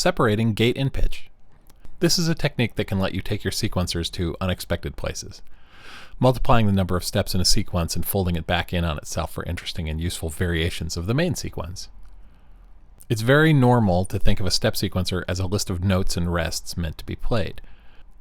separating gate and pitch. This is a technique that can let you take your sequencers to unexpected places, multiplying the number of steps in a sequence and folding it back in on itself for interesting and useful variations of the main sequence. It's very normal to think of a step sequencer as a list of notes and rests meant to be played.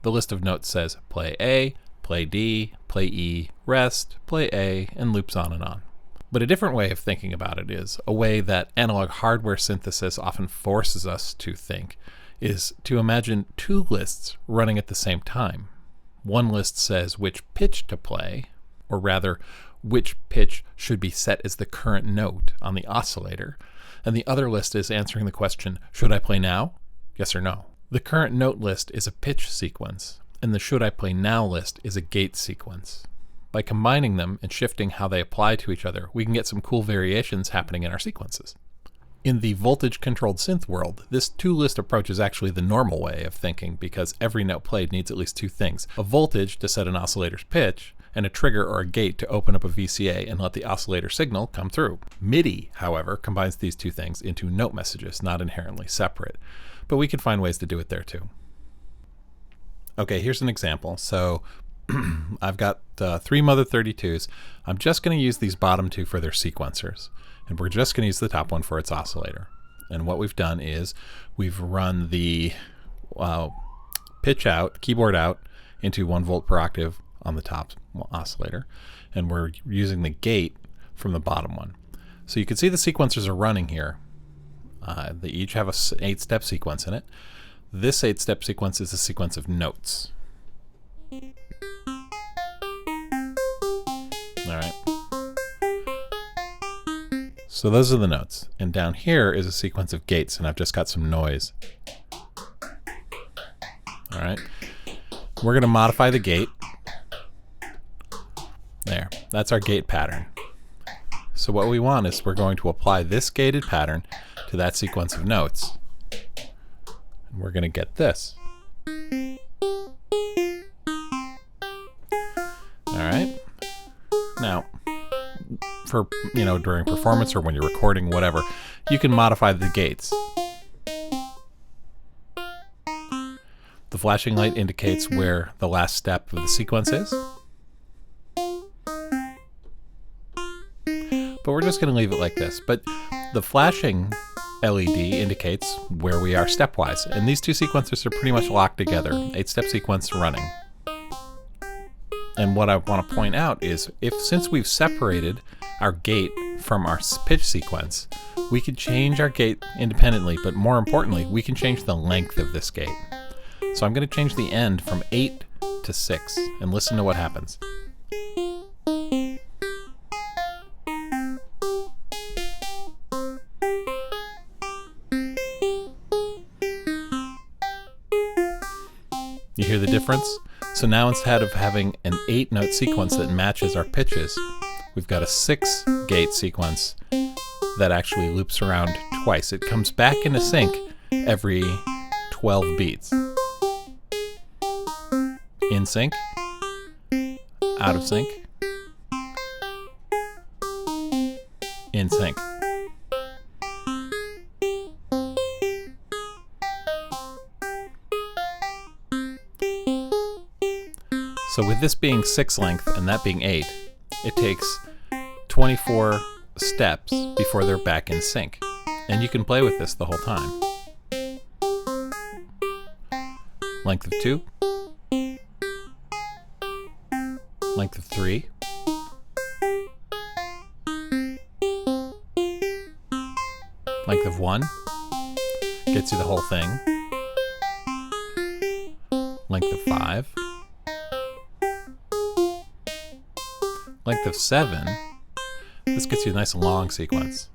The list of notes says play A, play D, play E, rest, play A, and loops on and on. But a different way of thinking about it is, a way that analog hardware synthesis often forces us to think, is to imagine two lists running at the same time. One list says which pitch to play, or rather, which pitch should be set as the current note on the oscillator, and the other list is answering the question, should I play now? Yes or no. The current note list is a pitch sequence, and the should I play now list is a gate sequence. By combining them and shifting how they apply to each other, we can get some cool variations happening in our sequences. In the voltage-controlled synth world, this two-list approach is actually the normal way of thinking because every note played needs at least two things: a voltage to set an oscillator's pitch, and a trigger or a gate to open up a VCA and let the oscillator signal come through. MIDI, however, combines these two things into note messages, not inherently separate, but we can find ways to do it there too. Okay, here's an example. So I've got 3 Mother 32s. I'm just going to use these bottom two for their sequencers, and we're just going to use the top one for its oscillator. And what we've done is we've run the pitch out, keyboard out, into 1 volt per octave on the top oscillator, and we're using the gate from the bottom one. So you can see the sequencers are running here. They each have a 8-step sequence in it. This 8-step sequence is a sequence of notes. Alright. So those are the notes. And down here is a sequence of gates, and I've just got some noise. Alright. We're going to modify the gate. There. That's our gate pattern. So what we want is we're going to apply this gated pattern to that sequence of notes. And we're going to get this. Alright. Now, for, during performance or when you're recording, whatever, you can modify the gates. The flashing light indicates where the last step of the sequence is. But we're just going to leave it like this. But the flashing LED indicates where we are stepwise. And these two sequencers are pretty much locked together. 8-step sequence running. And what I want to point out is, since we've separated our gate from our pitch sequence, we can change our gate independently, but more importantly, we can change the length of this gate. So I'm going to change the end from 8 to 6, and listen to what happens. You hear the difference? So now instead of having an 8-note sequence that matches our pitches, we've got a 6-gate sequence that actually loops around twice. It comes back into sync every 12 beats. In sync, out of sync, in sync. So with this being 6 length and that being 8, it takes 24 steps before they're back in sync. And you can play with this the whole time. Length of 2, length of 3, length of 1, gets you the whole thing, length of 5, length of 7, this gets you a nice long sequence.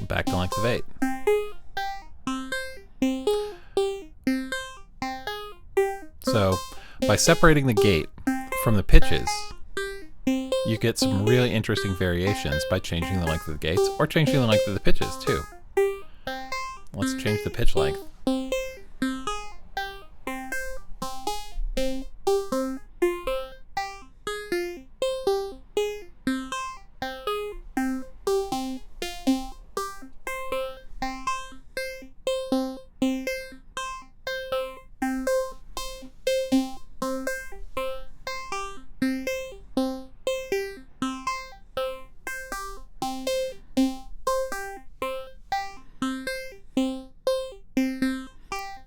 Back to length of 8. So, by separating the gate from the pitches, you get some really interesting variations by changing the length of the gates or changing the length of the pitches too. Let's change the pitch length.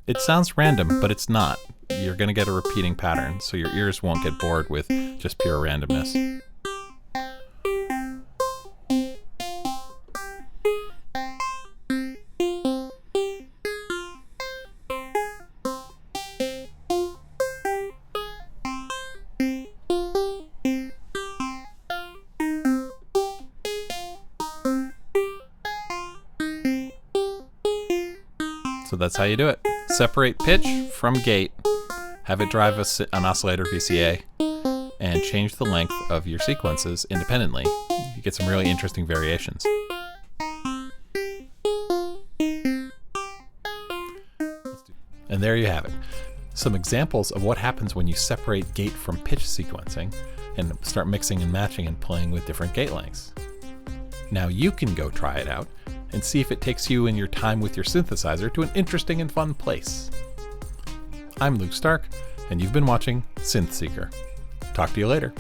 It sounds random, but it's not. You're going to get a repeating pattern, so your ears won't get bored with just pure randomness. So that's how you do it. Separate pitch from gate, have it drive an oscillator VCA, and change the length of your sequences independently. You get some really interesting variations. And there you have it. Some examples of what happens when you separate gate from pitch sequencing and start mixing and matching and playing with different gate lengths. Now you can go try it out and see if it takes you and your time with your synthesizer to an interesting and fun place. I'm Luke Stark, and you've been watching Synth Seeker. Talk to you later.